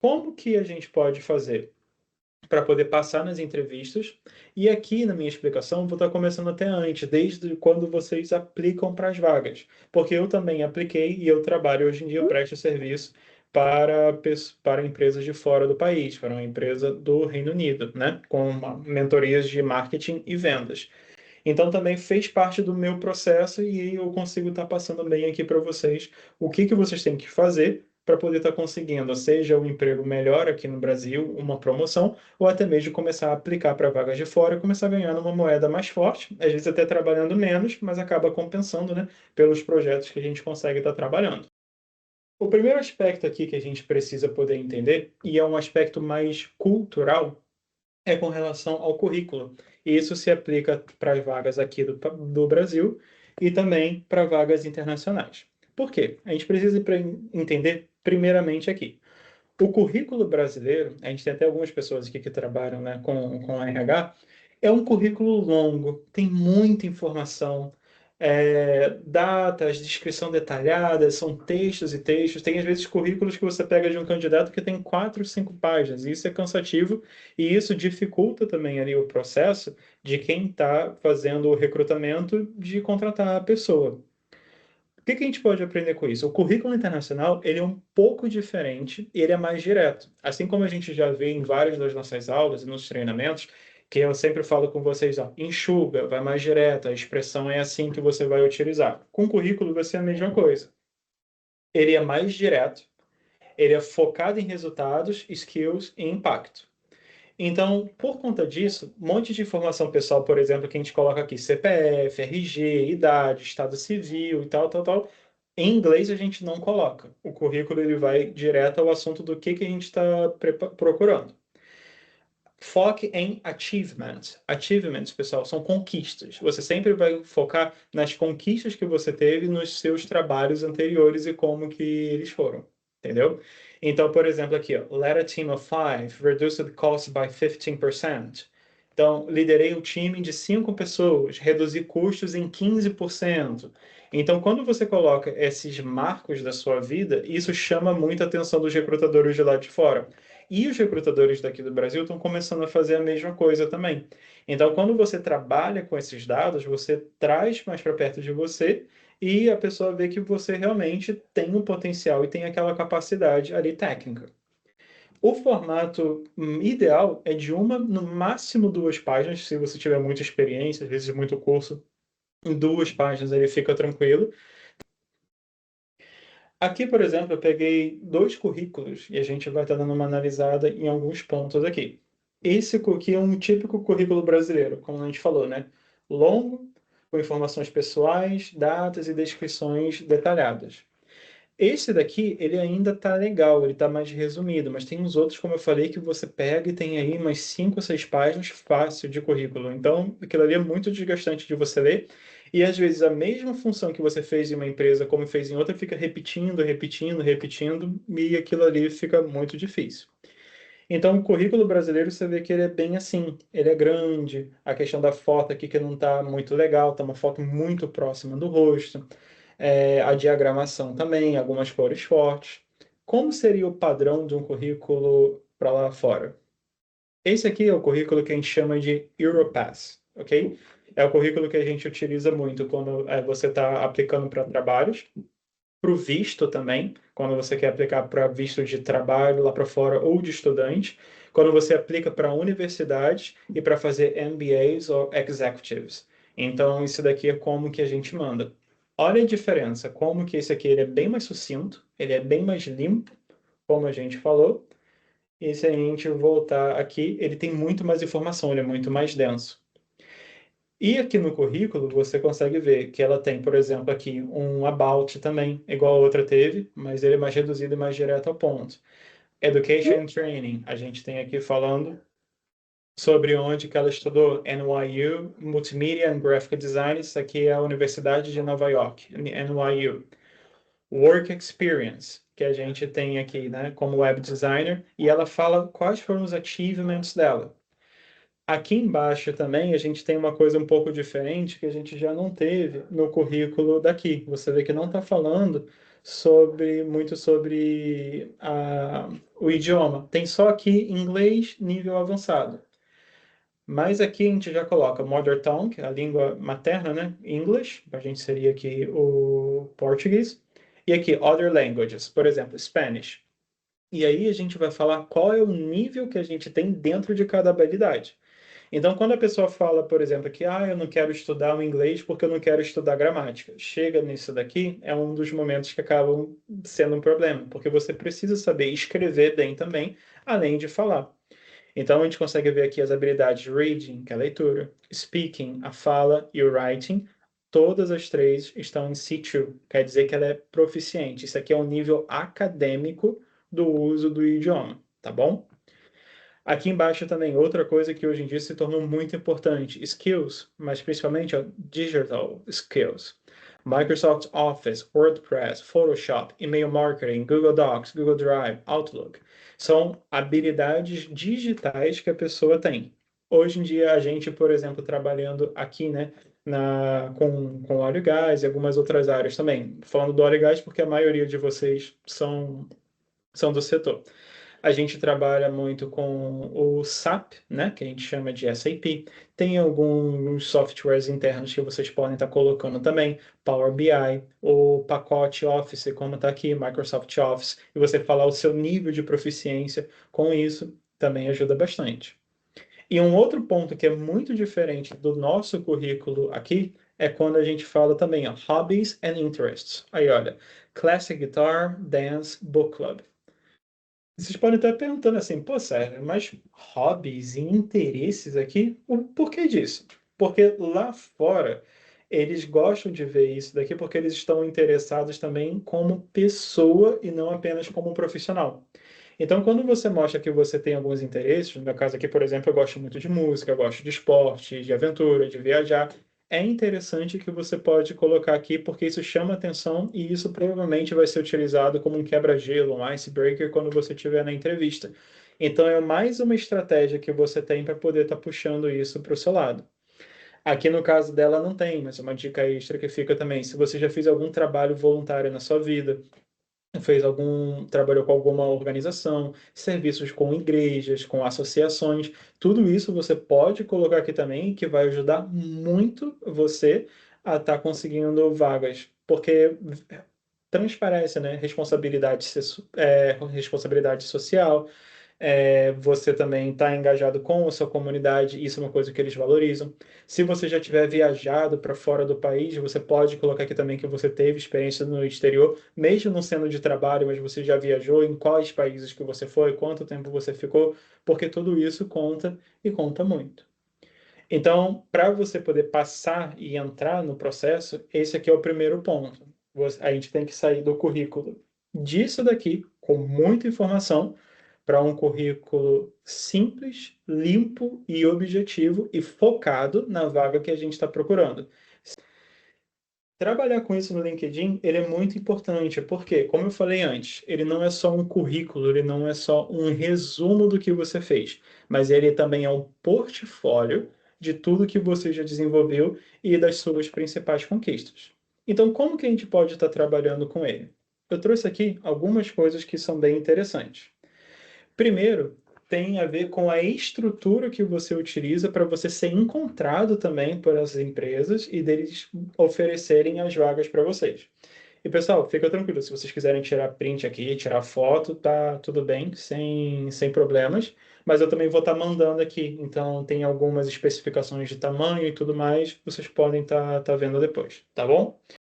Como que a gente pode fazer para poder passar nas entrevistas? E aqui na minha explicação, vou estar começando até antes, desde quando vocês aplicam para as vagas. Porque eu também apliquei e eu trabalho hoje em dia, eu presto serviço para empresas de fora do país, para uma empresa do Reino Unido, né? Com mentorias de marketing e vendas. Então também fez parte do meu processo e eu consigo estar passando bem aqui para vocês o que vocês têm que fazer para poder estar conseguindo, seja um emprego melhor aqui no Brasil, uma promoção, ou até mesmo começar a aplicar para vagas de fora e começar a ganhar uma moeda mais forte, às vezes até trabalhando menos, mas acaba compensando, né, pelos projetos que a gente consegue estar trabalhando. O primeiro aspecto aqui que a gente precisa poder entender, e é um aspecto mais cultural, é com relação ao currículo. E isso se aplica para as vagas aqui do Brasil e também para vagas internacionais. Por quê? A gente precisa entender primeiramente aqui. O currículo brasileiro, a gente tem até algumas pessoas aqui que trabalham, né, com RH, é um currículo longo, tem muita informação, datas, descrição detalhada, são textos e textos. Tem às vezes currículos que você pega de um candidato que tem 4, 5 páginas, e isso é cansativo e isso dificulta também ali o processo de quem está fazendo o recrutamento de contratar a pessoa. O que a gente pode aprender com isso? O currículo internacional, ele é um pouco diferente, ele é mais direto. Assim como a gente já vê em várias das nossas aulas e nos treinamentos, que eu sempre falo com vocês, ó, enxuga, vai mais direto, a expressão é assim que você vai utilizar. Com o currículo vai ser a mesma coisa. Ele é mais direto, ele é focado em resultados, skills e impacto. Então, por conta disso, um monte de informação pessoal, por exemplo, que a gente coloca aqui, CPF, RG, idade, estado civil e tal, tal, tal, em inglês a gente não coloca. O currículo ele vai direto ao assunto do que a gente está procurando. Foque em achievements. Achievements, pessoal, são conquistas. Você sempre vai focar nas conquistas que você teve nos seus trabalhos anteriores e como que eles foram. Entendeu? Então, por exemplo, aqui, ó, led a team of 5, reduced costs by 15%. Então, liderei um time de 5 pessoas, reduzi custos em 15%. Então, quando você coloca esses marcos da sua vida, isso chama muita atenção dos recrutadores de lá de fora. E os recrutadores daqui do Brasil estão começando a fazer a mesma coisa também. Então, quando você trabalha com esses dados, você traz mais para perto de você e a pessoa vê que você realmente tem um potencial e tem aquela capacidade ali técnica. O formato ideal é de uma, no máximo 2 páginas, se você tiver muita experiência, às vezes muito curso, em 2 páginas ele fica tranquilo. Aqui, por exemplo, eu peguei 2 currículos e a gente vai estar dando uma analisada em alguns pontos aqui. Esse aqui é um típico currículo brasileiro, como a gente falou, né? Longo, com informações pessoais, datas e descrições detalhadas. Esse daqui, ele ainda tá legal, ele tá mais resumido, mas tem uns outros, como eu falei, que você pega e tem aí umas 5 ou 6 páginas fácil de currículo. Então, aquilo ali é muito desgastante de você ler. E às vezes a mesma função que você fez em uma empresa, como fez em outra, fica repetindo, repetindo, repetindo, e aquilo ali fica muito difícil. Então, o currículo brasileiro, você vê que ele é bem assim, ele é grande, a questão da foto aqui que não está muito legal, está uma foto muito próxima do rosto, a diagramação também, algumas cores fortes. Como seria o padrão de um currículo para lá fora? Esse aqui é o currículo que a gente chama de Europass, ok? É o currículo que a gente utiliza muito quando você está aplicando para trabalhos, para o visto também, quando você quer aplicar para visto de trabalho lá para fora ou de estudante, quando você aplica para universidades e para fazer MBAs ou executives. Então, isso daqui é como que a gente manda. Olha a diferença, como que esse aqui ele é bem mais sucinto, ele é bem mais limpo, como a gente falou, e se a gente voltar aqui, ele tem muito mais informação, ele é muito mais denso. E aqui no currículo você consegue ver que ela tem, por exemplo, aqui um about também, igual a outra teve, mas ele é mais reduzido e mais direto ao ponto. Education and Training, a gente tem aqui falando sobre onde que ela estudou, NYU, Multimedia and Graphic Design, isso aqui é a Universidade de Nova York, NYU. Work Experience, que a gente tem aqui, né, como web designer, e ela fala quais foram os achievements dela. Aqui embaixo também a gente tem uma coisa um pouco diferente que a gente já não teve no currículo daqui. Você vê que não está falando muito sobre o idioma. Tem só aqui inglês nível avançado. Mas aqui a gente já coloca Mother Tongue, a língua materna, né? English, a gente seria aqui o português. E aqui, Other Languages, por exemplo, Spanish. E aí a gente vai falar qual é o nível que a gente tem dentro de cada habilidade. Então, quando a pessoa fala, por exemplo, que eu não quero estudar o inglês porque eu não quero estudar gramática, chega nisso daqui, é um dos momentos que acabam sendo um problema, porque você precisa saber escrever bem também, além de falar. Então, a gente consegue ver aqui as habilidades reading, que é a leitura, speaking, a fala, e o writing. Todas as três estão em C2, quer dizer que ela é proficiente. Isso aqui é um nível acadêmico do uso do idioma, tá bom? Aqui embaixo também, outra coisa que hoje em dia se tornou muito importante, skills, mas principalmente digital skills. Microsoft Office, WordPress, Photoshop, email marketing, Google Docs, Google Drive, Outlook. São habilidades digitais que a pessoa tem. Hoje em dia, a gente, por exemplo, trabalhando aqui, né, com óleo e gás e algumas outras áreas também. Falando do óleo e gás, porque a maioria de vocês são do setor. A gente trabalha muito com o SAP, né, que a gente chama de SAP. Tem alguns softwares internos que vocês podem estar colocando também, Power BI, o pacote Office, como está aqui, Microsoft Office, e você falar o seu nível de proficiência com isso também ajuda bastante. E um outro ponto que é muito diferente do nosso currículo aqui é quando a gente fala também, ó, Hobbies and Interests. Aí, olha, Classic Guitar, Dance, Book Club. Vocês podem estar perguntando assim, pô, Sérgio, mas hobbies e interesses aqui, o porquê disso? Porque lá fora eles gostam de ver isso daqui porque eles estão interessados também como pessoa e não apenas como profissional. Então, quando você mostra que você tem alguns interesses, no meu caso aqui, por exemplo, eu gosto muito de música, eu gosto de esporte, de aventura, de viajar, é interessante que você pode colocar aqui porque isso chama atenção e isso provavelmente vai ser utilizado como um quebra-gelo, um icebreaker quando você estiver na entrevista. Então, é mais uma estratégia que você tem para poder estar puxando isso para o seu lado. Aqui no caso dela não tem, mas é uma dica extra que fica também. Se você já fez algum trabalho voluntário na sua vida, trabalhou com alguma organização, serviços com igrejas, com associações, tudo isso você pode colocar aqui também, que vai ajudar muito você a estar conseguindo vagas, porque transparece, né? Responsabilidade social, você também está engajado com a sua comunidade, isso é uma coisa que eles valorizam. Se você já tiver viajado para fora do país, você pode colocar aqui também que você teve experiência no exterior, mesmo não sendo de trabalho, mas você já viajou, em quais países que você foi, quanto tempo você ficou, porque tudo isso conta e conta muito. Então, para você poder passar e entrar no processo, esse aqui é o primeiro ponto. A gente tem que sair do currículo disso daqui, com muita informação, para um currículo simples, limpo e objetivo e focado na vaga que a gente está procurando. Trabalhar com isso no LinkedIn, ele é muito importante, porque, como eu falei antes, ele não é só um currículo, ele não é só um resumo do que você fez, mas ele também é um portfólio de tudo que você já desenvolveu e das suas principais conquistas. Então, como que a gente pode estar trabalhando com ele? Eu trouxe aqui algumas coisas que são bem interessantes. Primeiro, tem a ver com a estrutura que você utiliza para você ser encontrado também por essas empresas e deles oferecerem as vagas para vocês. E pessoal, fica tranquilo, se vocês quiserem tirar print aqui, tirar foto, tá tudo bem, sem problemas. Mas eu também vou estar mandando aqui, então tem algumas especificações de tamanho e tudo mais, vocês podem estar vendo depois, tá bom?